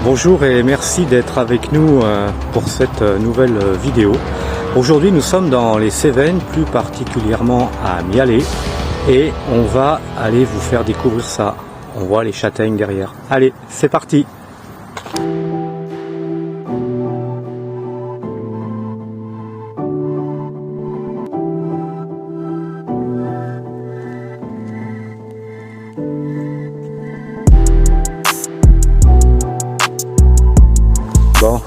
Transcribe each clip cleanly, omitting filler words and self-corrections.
Bonjour et merci d'être avec nous pour cette nouvelle vidéo. Aujourd'hui nous sommes dans les Cévennes, plus particulièrement à Mialet, et on va aller vous faire découvrir ça. On voit les châtaignes derrière. Allez, c'est parti! Bon,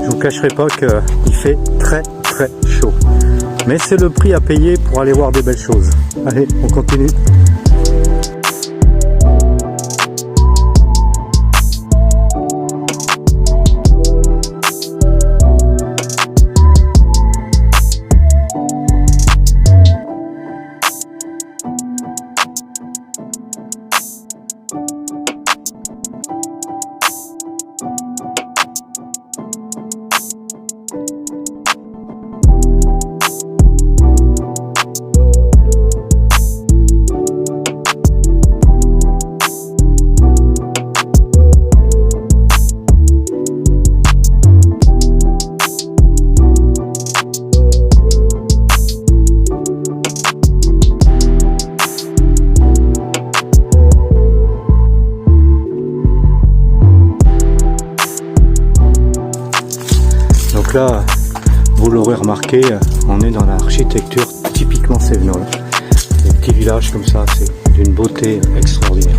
je vous cacherai pas qu'il fait très chaud. Mais c'est le prix à payer pour aller voir des belles choses. Allez, on continue. Là, vous l'aurez remarqué, on est dans l'architecture typiquement cévenoise. Les petits villages comme ça, c'est d'une beauté extraordinaire.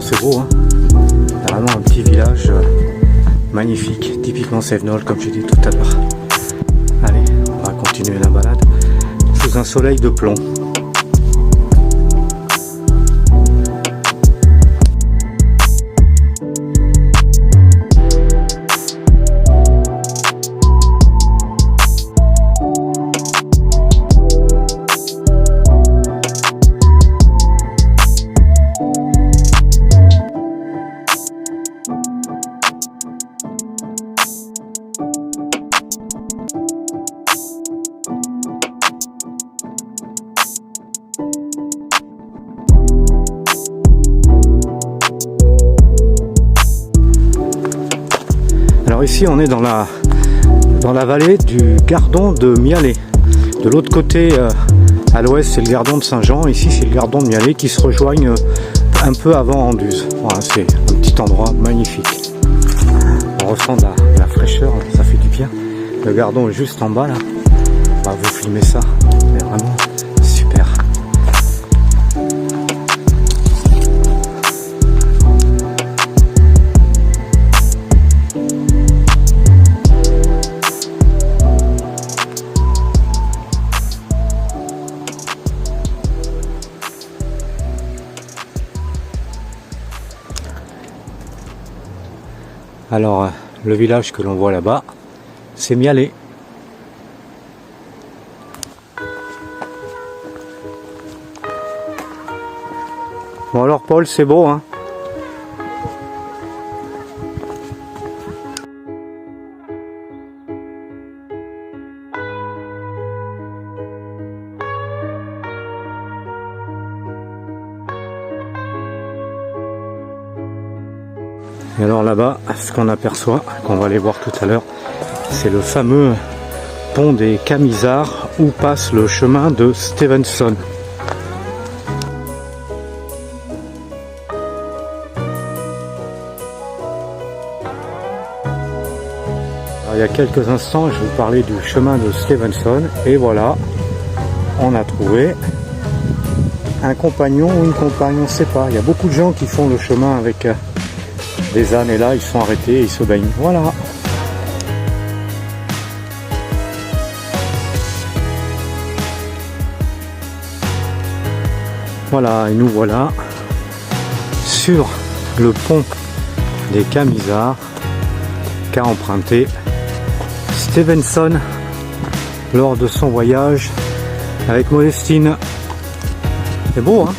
C'est beau, hein. C'est vraiment un petit village magnifique, typiquement cévenol, comme j'ai dit tout à l'heure. Allez, on va continuer la balade sous un soleil de plomb. Alors ici on est dans la vallée du Gardon de Mialet. De l'autre côté à l'ouest c'est le Gardon de Saint-Jean, ici c'est le Gardon de Mialet qui se rejoignent un peu avant Anduze. Voilà, c'est un petit endroit magnifique. On ressent de la fraîcheur, ça fait du bien. Le Gardon est juste en bas là. On va vous filmer ça, c'est vraiment super. Alors, le village que l'on voit là-bas, c'est Mialet. Bon alors Paul, c'est beau, hein? Et alors là-bas, ce qu'on aperçoit, qu'on va aller voir tout à l'heure, c'est le fameux pont des Camisards où passe le chemin de Stevenson. Alors, il y a quelques instants, je vous parlais du chemin de Stevenson et voilà, on a trouvé un compagnon ou une compagne, on ne sait pas. Il y a beaucoup de gens qui font le chemin avec des ânes et là ils sont arrêtés et ils se baignent. Voilà. Voilà, et nous voilà sur le pont des Camisards qu'a emprunté Stevenson lors de son voyage avec Modestine. C'est beau, hein?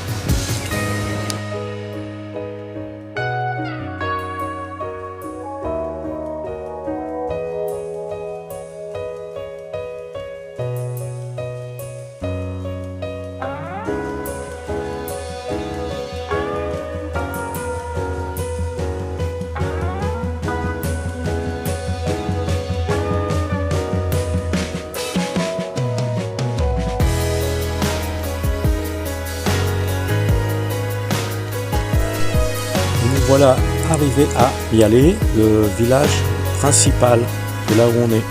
Voilà, arrivé à Mialet, le village principal de là où on est.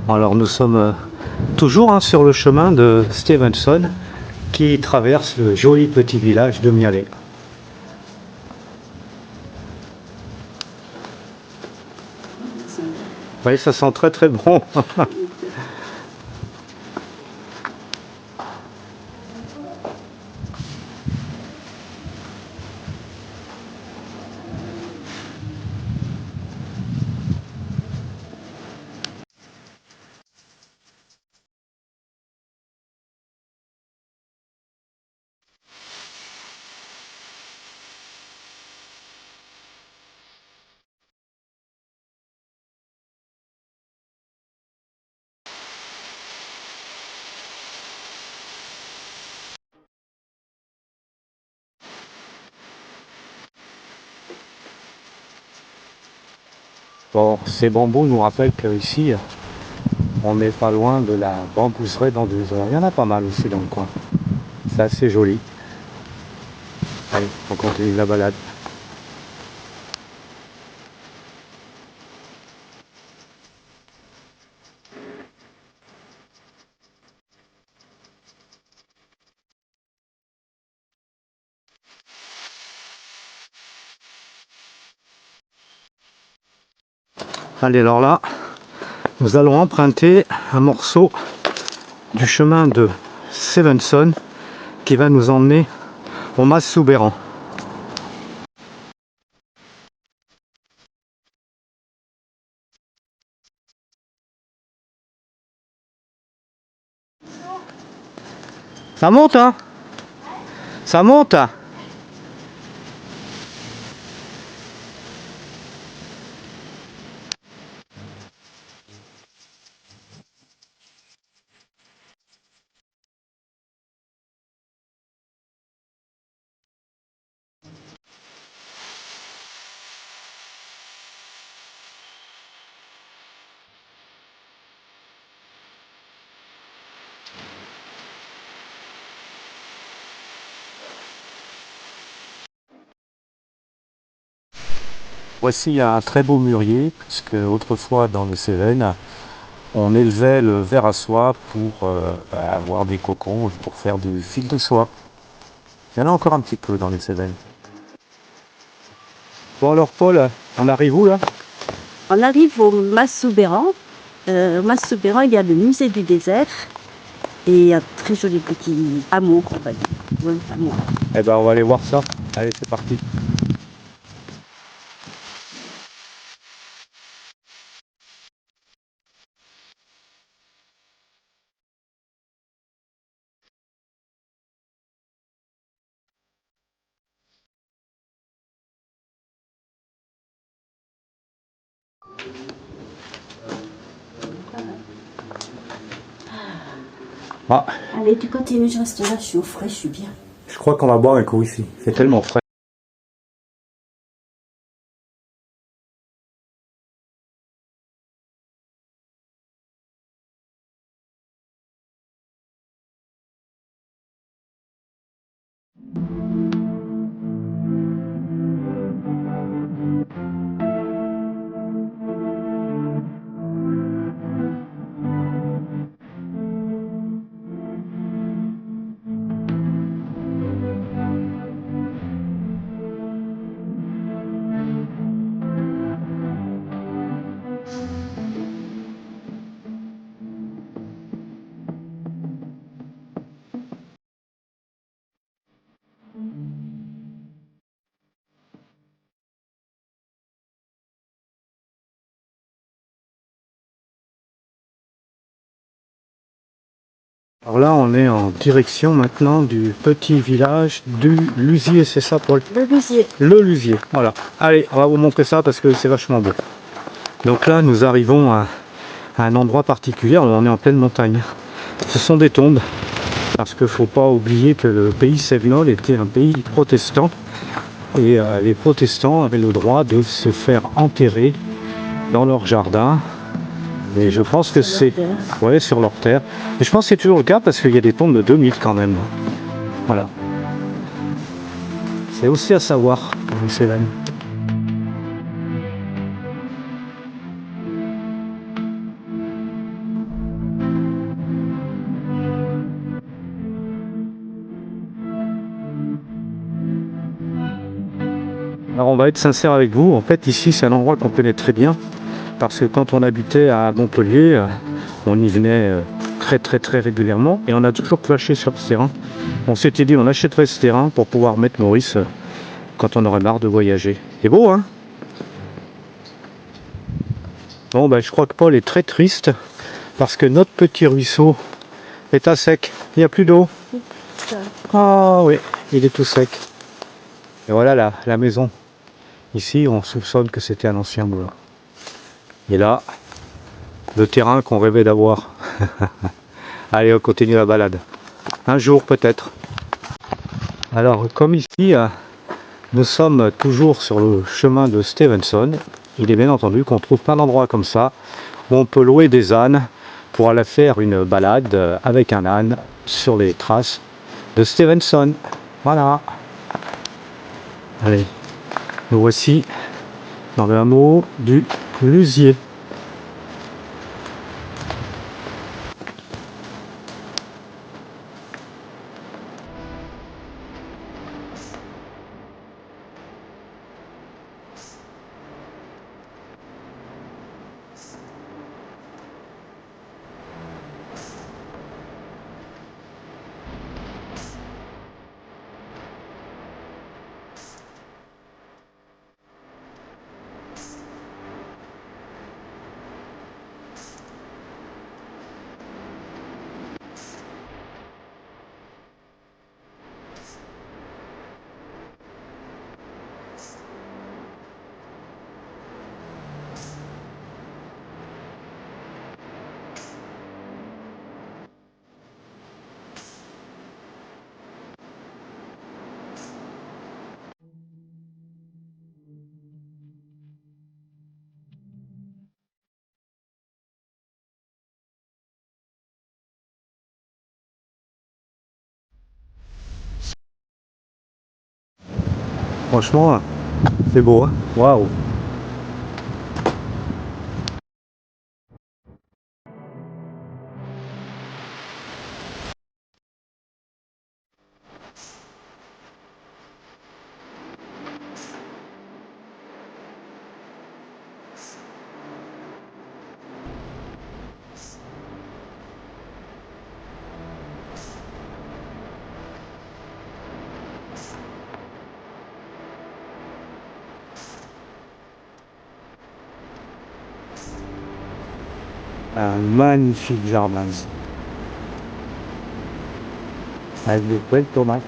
Alors nous sommes toujours sur le chemin de Stevenson qui traverse le joli petit village de Mialet. Oui, ça sent très très bon. Bon, ces bambous nous rappellent qu'ici, on n'est pas loin de la bambouserie d'Anduze. Il y en a pas mal aussi dans le coin. C'est assez joli. Allez, on continue la balade. Allez, alors là, nous allons emprunter un morceau du chemin de Stevenson qui va nous emmener au Mas Soubeyran. Ça monte, hein? Ça monte! Voici un très beau mûrier, puisque autrefois dans les Cévennes, on élevait le ver à soie pour avoir des cocons, pour faire du fil de soie. Il y en a encore un petit peu dans les Cévennes. Bon alors Paul, on arrive où là? On arrive au Mas Soubeyran. Au Mas Soubeyran, il y a le musée du désert et un très joli petit hameau, on va dire. Ouais, hameau. Eh ben on va aller voir ça. Allez, c'est parti. Ah, Allez, tu continues, je reste là, je suis au frais, je suis bien. je crois qu'on va boire un coup ici. C'est tellement frais. Alors là, on est en direction maintenant du petit village du Lusier, c'est ça, Paul? Le Lusier. Le Lusier, voilà. Allez, on va vous montrer ça parce que c'est vachement beau. Donc là, nous arrivons à un endroit particulier, on est en pleine montagne. Ce sont des tombes, parce qu'il ne faut pas oublier que le pays sévenol était un pays protestant, et les protestants avaient le droit de se faire enterrer dans leur jardin. Et je pense que c'est... Ouais, sur leur terre. Et je pense que c'est toujours le cas parce qu'il y a des tombes de 2000 quand même. Voilà. C'est aussi à savoir dans les Cévennes. Alors on va être sincère avec vous, en fait ici c'est un endroit qu'on connaît très bien parce que quand on habitait à Montpellier, on y venait très régulièrement et on a toujours flashé sur ce terrain. On s'était dit on achèterait ce terrain pour pouvoir mettre Maurice quand on aurait marre de voyager. C'est beau hein? Bon ben je crois que Paul est très triste parce que notre petit ruisseau est à sec, il n'y a plus d'eau. Ah oui, il est tout sec. Et voilà la maison. Ici, on soupçonne que c'était un ancien moulin. Et là, le terrain qu'on rêvait d'avoir. Allez, on continue la balade. Un jour peut-être. Alors, comme ici, nous sommes toujours sur le chemin de Stevenson. Il est bien entendu qu'on trouve plein d'endroits comme ça où on peut louer des ânes pour aller faire une balade avec un âne sur les traces de Stevenson. Voilà. Allez. Nous voici dans le hameau du Lusier. Franchement, c'est beau, hein? Waouh! Un magnifique jardin. Avec des belles tomates.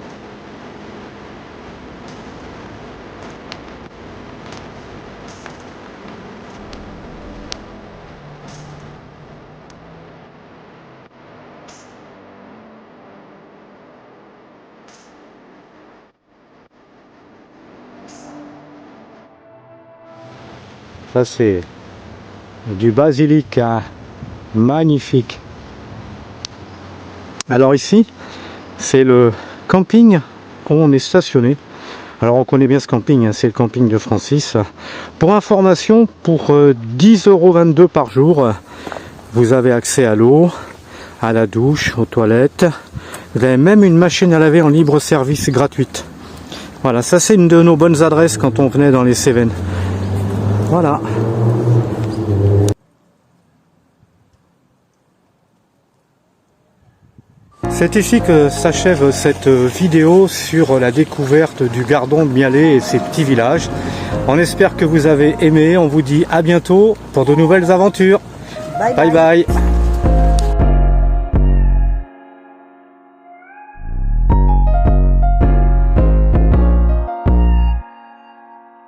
Ça c'est du basilic, hein. Magnifique. Alors ici, c'est le camping où on est stationné. Alors on connaît bien ce camping, hein, c'est le camping de Francis. Pour information, pour 10,22 € par jour, vous avez accès à l'eau, à la douche, aux toilettes. Vous avez même une machine à laver en libre service gratuite. Voilà, ça c'est une de nos bonnes adresses quand on venait dans les Cévennes. Voilà. C'est ici que s'achève cette vidéo sur la découverte du Gardon de Mialet et ses petits villages. On espère que vous avez aimé. On vous dit à bientôt pour de nouvelles aventures. Bye bye.